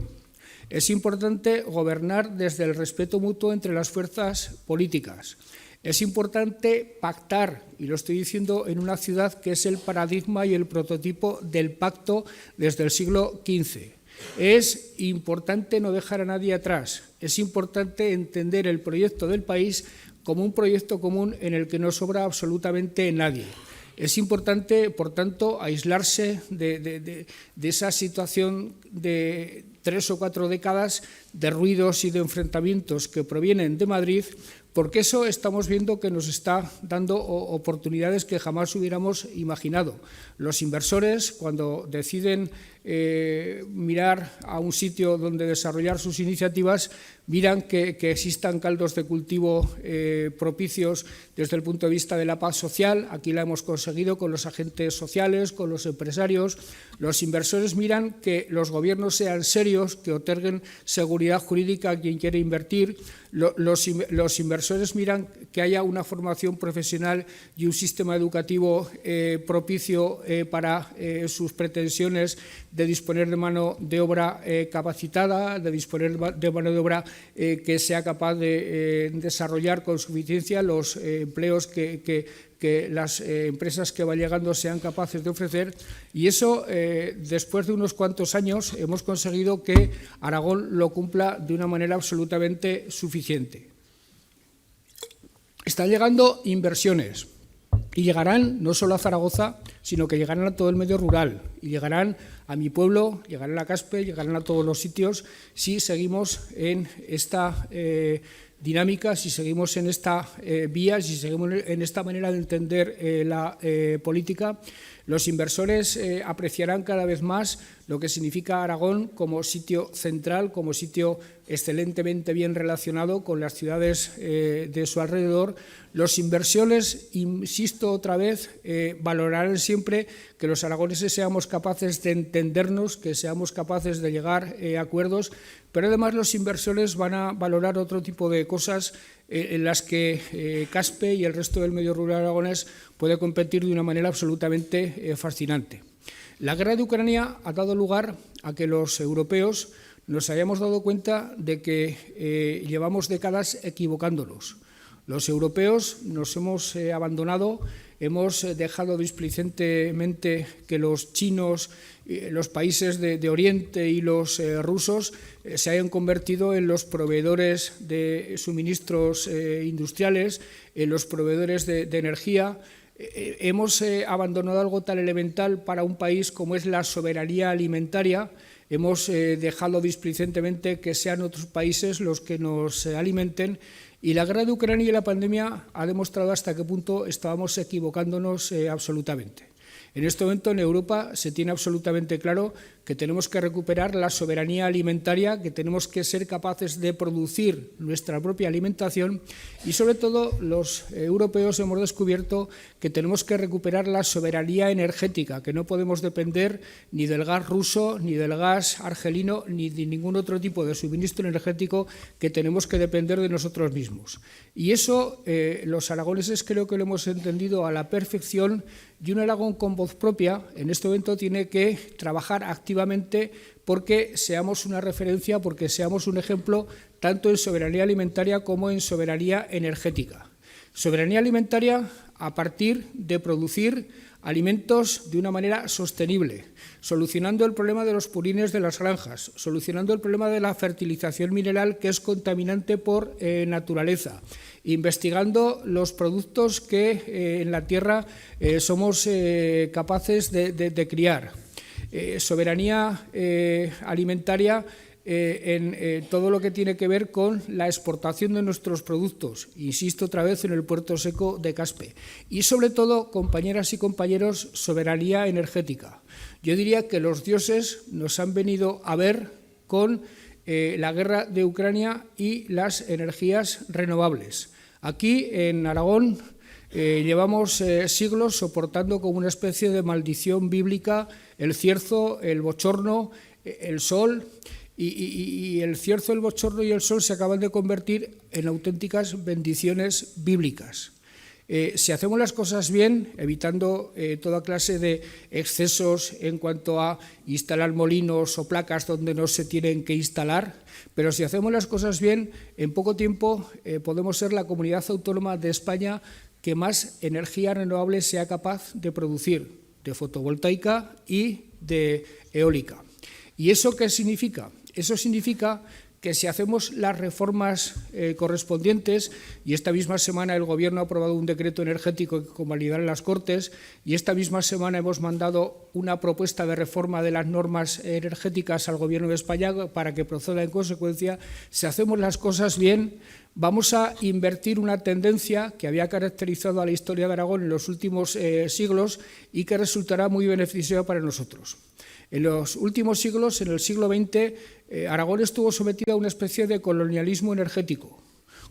es importante gobernar desde el respeto mutuo entre las fuerzas políticas, es importante pactar, y lo estoy diciendo en una ciudad que es el paradigma y el prototipo del pacto desde el siglo XV. Es importante no dejar a nadie atrás, es importante entender el proyecto del país como un proyecto común en el que no sobra absolutamente nadie. Es importante, por tanto, aislarse de esa situación de 3 o 4 décadas de ruidos y de enfrentamientos que provienen de Madrid, porque eso estamos viendo que nos está dando oportunidades que jamás hubiéramos imaginado. Los inversores, cuando deciden mirar a un sitio donde desarrollar sus iniciativas, miran que existan caldos de cultivo propicios desde el punto de vista de la paz social. Aquí la hemos conseguido con los agentes sociales, con los empresarios. Los inversores miran que los gobiernos sean serios, que otorguen seguridad jurídica a quien quiere invertir. Los inversores miran que haya una formación profesional y un sistema educativo propicio para sus pretensiones de disponer de mano de obra capacitada, de disponer de mano de obra que sea capaz de desarrollar con suficiencia los empleos que las empresas que van llegando sean capaces de ofrecer, y eso después de unos cuantos años hemos conseguido que Aragón lo cumpla de una manera absolutamente suficiente. Están llegando inversiones y llegarán no solo a Zaragoza, sino que llegarán a todo el medio rural y llegarán a mi pueblo, llegarán a Caspe, llegarán a todos los sitios si seguimos en esta dinámica, si seguimos en esta vía, si seguimos en esta manera de entender la política, los inversores apreciarán cada vez más lo que significa Aragón como sitio central, como sitio excelentemente bien relacionado con las ciudades de su alrededor. Los inversores, insisto otra vez, valorarán siempre que los aragoneses seamos capaces de entendernos, que seamos capaces de llegar a acuerdos, pero además los inversores van a valorar otro tipo de cosas en las que Caspe y el resto del medio rural aragonés puede competir de una manera absolutamente fascinante. La guerra de Ucrania ha dado lugar a que los europeos nos hayamos dado cuenta de que llevamos décadas equivocándonos. Los europeos nos hemos abandonado, hemos dejado displicentemente que los chinos, los países de Oriente y los rusos se hayan convertido en los proveedores de suministros industriales, en los proveedores de energía. Hemos abandonado algo tan elemental para un país como es la soberanía alimentaria. Hemos dejado displicentemente que sean otros países los que nos alimenten, y la guerra de Ucrania y la pandemia ha demostrado hasta qué punto estábamos equivocándonos absolutamente. En este momento en Europa se tiene absolutamente claro que tenemos que recuperar la soberanía alimentaria, que tenemos que ser capaces de producir nuestra propia alimentación, y sobre todo los europeos hemos descubierto que tenemos que recuperar la soberanía energética, que no podemos depender ni del gas ruso, ni del gas argelino, ni de ningún otro tipo de suministro energético, que tenemos que depender de nosotros mismos. Y eso los aragoneses creo que lo hemos entendido a la perfección, y un Aragón con voz propia en este momento tiene que trabajar activamente porque seamos una referencia, porque seamos un ejemplo tanto en soberanía alimentaria como en soberanía energética. Soberanía alimentaria a partir de producir alimentos de una manera sostenible, solucionando el problema de los purines de las granjas, solucionando el problema de la fertilización mineral, que es contaminante por naturaleza, investigando los productos que en la tierra somos capaces de criar. Soberanía alimentaria en todo lo que tiene que ver con la exportación de nuestros productos, insisto otra vez en el puerto seco de Caspe, y sobre todo, compañeras y compañeros, soberanía energética. Yo diría que los dioses nos han venido a ver con la guerra de Ucrania y las energías renovables. Aquí en Aragón llevamos siglos soportando como una especie de maldición bíblica el cierzo, el bochorno, el sol, y el cierzo, el bochorno y el sol se acaban de convertir en auténticas bendiciones bíblicas. Si hacemos las cosas bien, evitando toda clase de excesos en cuanto a instalar molinos o placas donde no se tienen que instalar, pero si hacemos las cosas bien, en poco tiempo podemos ser la comunidad autónoma de España que más energía renovable sea capaz de producir, de fotovoltaica y de eólica. ¿Y eso qué significa? Eso significa que si hacemos las reformas correspondientes, y esta misma semana el Gobierno ha aprobado un decreto energético que convalidará en las Cortes, y esta misma semana hemos mandado una propuesta de reforma de las normas energéticas al Gobierno de España para que proceda en consecuencia, si hacemos las cosas bien, vamos a invertir una tendencia que había caracterizado a la historia de Aragón en los últimos siglos y que resultará muy beneficiosa para nosotros. En los últimos siglos, en el siglo XX, Aragón estuvo sometido a una especie de colonialismo energético.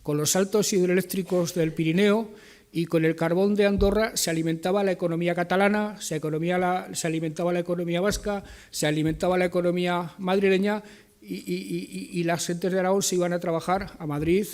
Con los saltos hidroeléctricos del Pirineo y con el carbón de Andorra se alimentaba la economía catalana, se alimentaba la economía vasca, se alimentaba la economía madrileña y las gentes de Aragón se iban a trabajar a Madrid,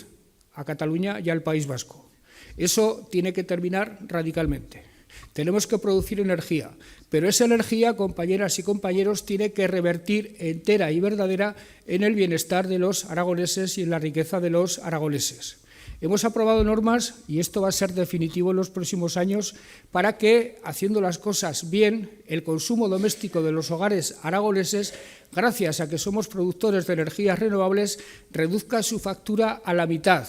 a Cataluña y al País Vasco. Eso tiene que terminar radicalmente. Tenemos que producir energía, pero esa energía, compañeras y compañeros, tiene que revertir entera y verdadera en el bienestar de los aragoneses y en la riqueza de los aragoneses. Hemos aprobado normas, y esto va a ser definitivo en los próximos años, para que, haciendo las cosas bien, el consumo doméstico de los hogares aragoneses, gracias a que somos productores de energías renovables, reduzca su factura a la mitad,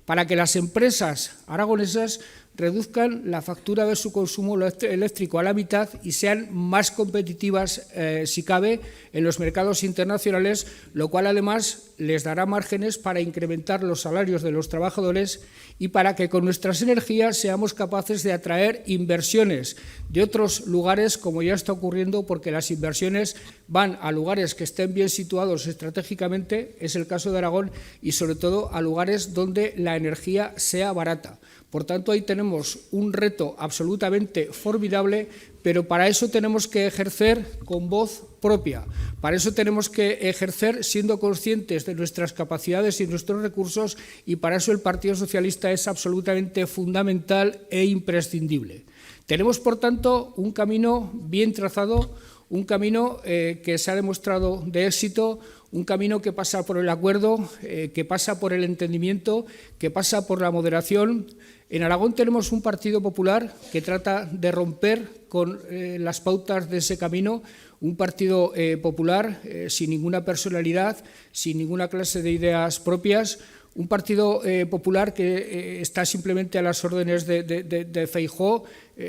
para que las empresas aragonesas reduzcan la factura de su consumo eléctrico a la mitad y sean más competitivas, si cabe, en los mercados internacionales, lo cual además les dará márgenes para incrementar los salarios de los trabajadores y para que con nuestras energías seamos capaces de atraer inversiones de otros lugares, como ya está ocurriendo, porque las inversiones van a lugares que estén bien situados estratégicamente, es el caso de Aragón, y sobre todo a lugares donde la energía sea barata. Por tanto, ahí tenemos un reto absolutamente formidable, pero para eso tenemos que ejercer con voz propia. Para eso tenemos que ejercer siendo conscientes de nuestras capacidades y nuestros recursos, y para eso el Partido Socialista es absolutamente fundamental e imprescindible. Tenemos, por tanto, un camino bien trazado, un camino que se ha demostrado de éxito, un camino que pasa por el acuerdo, que pasa por el entendimiento, que pasa por la moderación. En Aragón tenemos un Partido Popular que trata de romper con las pautas de ese camino, un Partido Popular sin ninguna personalidad, sin ninguna clase de ideas propias, un Partido Popular que está simplemente a las órdenes de Feijóo,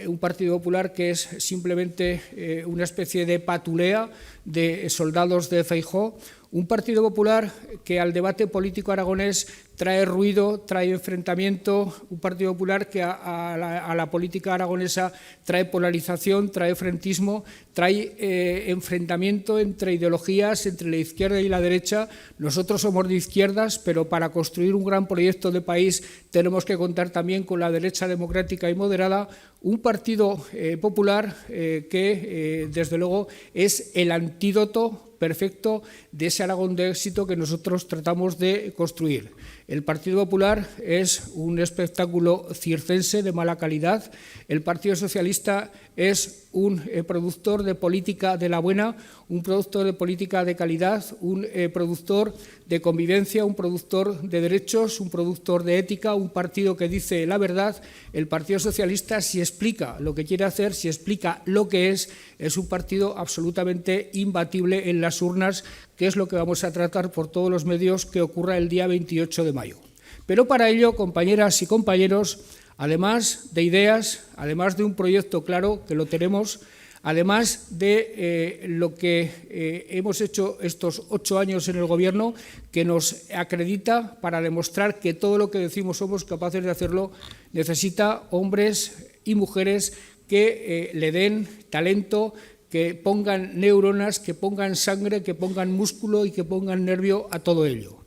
un Partido Popular que es simplemente una especie de patulea de soldados de Feijóo, un Partido Popular que al debate político aragonés trae ruido, trae enfrentamiento, un Partido Popular que a la política aragonesa trae polarización, trae frentismo, trae enfrentamiento entre ideologías, entre la izquierda y la derecha. Nosotros somos de izquierdas, pero para construir un gran proyecto de país tenemos que contar también con la derecha democrática y moderada, un Partido Popular que, desde luego, es el antídoto perfecto de ese Aragón de éxito que nosotros tratamos de construir. El Partido Popular es un espectáculo circense de mala calidad. El Partido Socialista es un productor de política de la buena, un productor de política de calidad, un productor de convivencia, un productor de derechos, un productor de ética, un partido que dice la verdad. El Partido Socialista, si explica lo que quiere hacer, si explica lo que es un partido absolutamente imbatible en las urnas, que es lo que vamos a tratar por todos los medios que ocurra el día 28 de mayo. Pero para ello, compañeras y compañeros, además de ideas, además de un proyecto claro, que lo tenemos, además de lo que hemos hecho estos 8 años en el Gobierno, que nos acredita para demostrar que todo lo que decimos somos capaces de hacerlo, necesita hombres y mujeres que le den talento, que pongan neuronas, que pongan sangre, que pongan músculo y que pongan nervio a todo ello.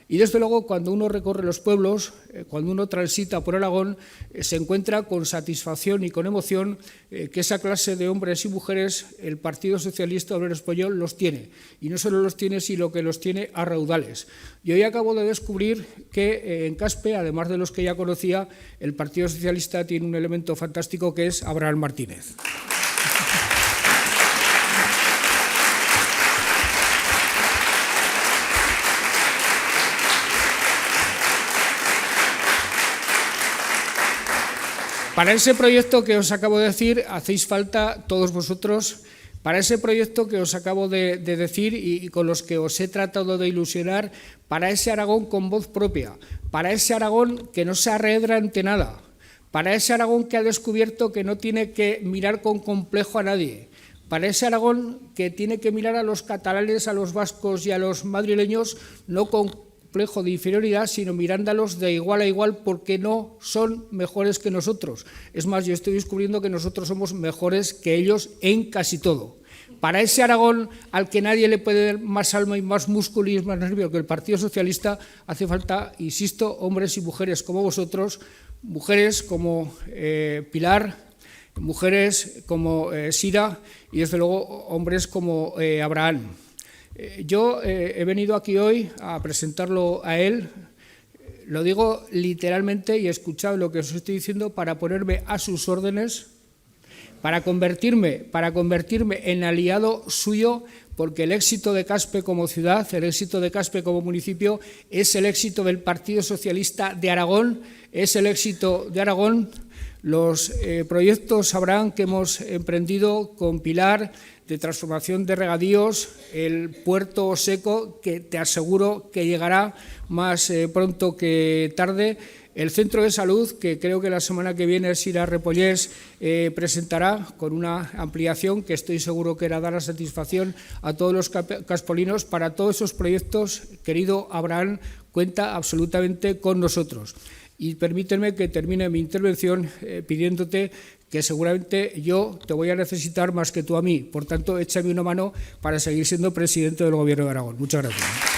Y desde luego, cuando uno recorre los pueblos, cuando uno transita por Aragón, se encuentra con satisfacción y con emoción que esa clase de hombres y mujeres, el Partido Socialista Obrero Español los tiene. Y no solo los tiene, sino que los tiene a raudales. Y hoy acabo de descubrir que en Caspe, además de los que ya conocía, el Partido Socialista tiene un elemento fantástico que es Abraham Martínez. Para ese proyecto que os acabo de decir, hacéis falta todos vosotros. Para ese proyecto que os acabo de decir y con los que os he tratado de ilusionar, para ese Aragón con voz propia, para ese Aragón que no se arredra ante nada, para ese Aragón que ha descubierto que no tiene que mirar con complejo a nadie, para ese Aragón que tiene que mirar a los catalanes, a los vascos y a los madrileños no con complejo de inferioridad, sino mirándolos de igual a igual porque no son mejores que nosotros. Es más, yo estoy descubriendo que nosotros somos mejores que ellos en casi todo. Para ese Aragón al que nadie le puede dar más alma y más músculo y más nervio que el Partido Socialista, hace falta, insisto, hombres y mujeres como vosotros, mujeres como Pilar, mujeres como Sira y desde luego hombres como Abraham. Yo he venido aquí hoy a presentarlo a él, lo digo literalmente y escuchad lo que os estoy diciendo, para ponerme a sus órdenes, para convertirme en aliado suyo, porque el éxito de Caspe como ciudad, el éxito de Caspe como municipio, es el éxito del Partido Socialista de Aragón, es el éxito de Aragón Los proyectos Abraham que hemos emprendido con Pilar, de transformación de regadíos, el puerto seco, que te aseguro que llegará más pronto que tarde, el centro de salud, que creo que la semana que viene Sira Repollés presentará con una ampliación que estoy seguro que dará satisfacción a todos los caspolinos. Para todos esos proyectos, querido Abraham, cuenta absolutamente con nosotros. Y permíteme que termine mi intervención pidiéndote que seguramente yo te voy a necesitar más que tú a mí. Por tanto, échame una mano para seguir siendo presidente del Gobierno de Aragón. Muchas gracias.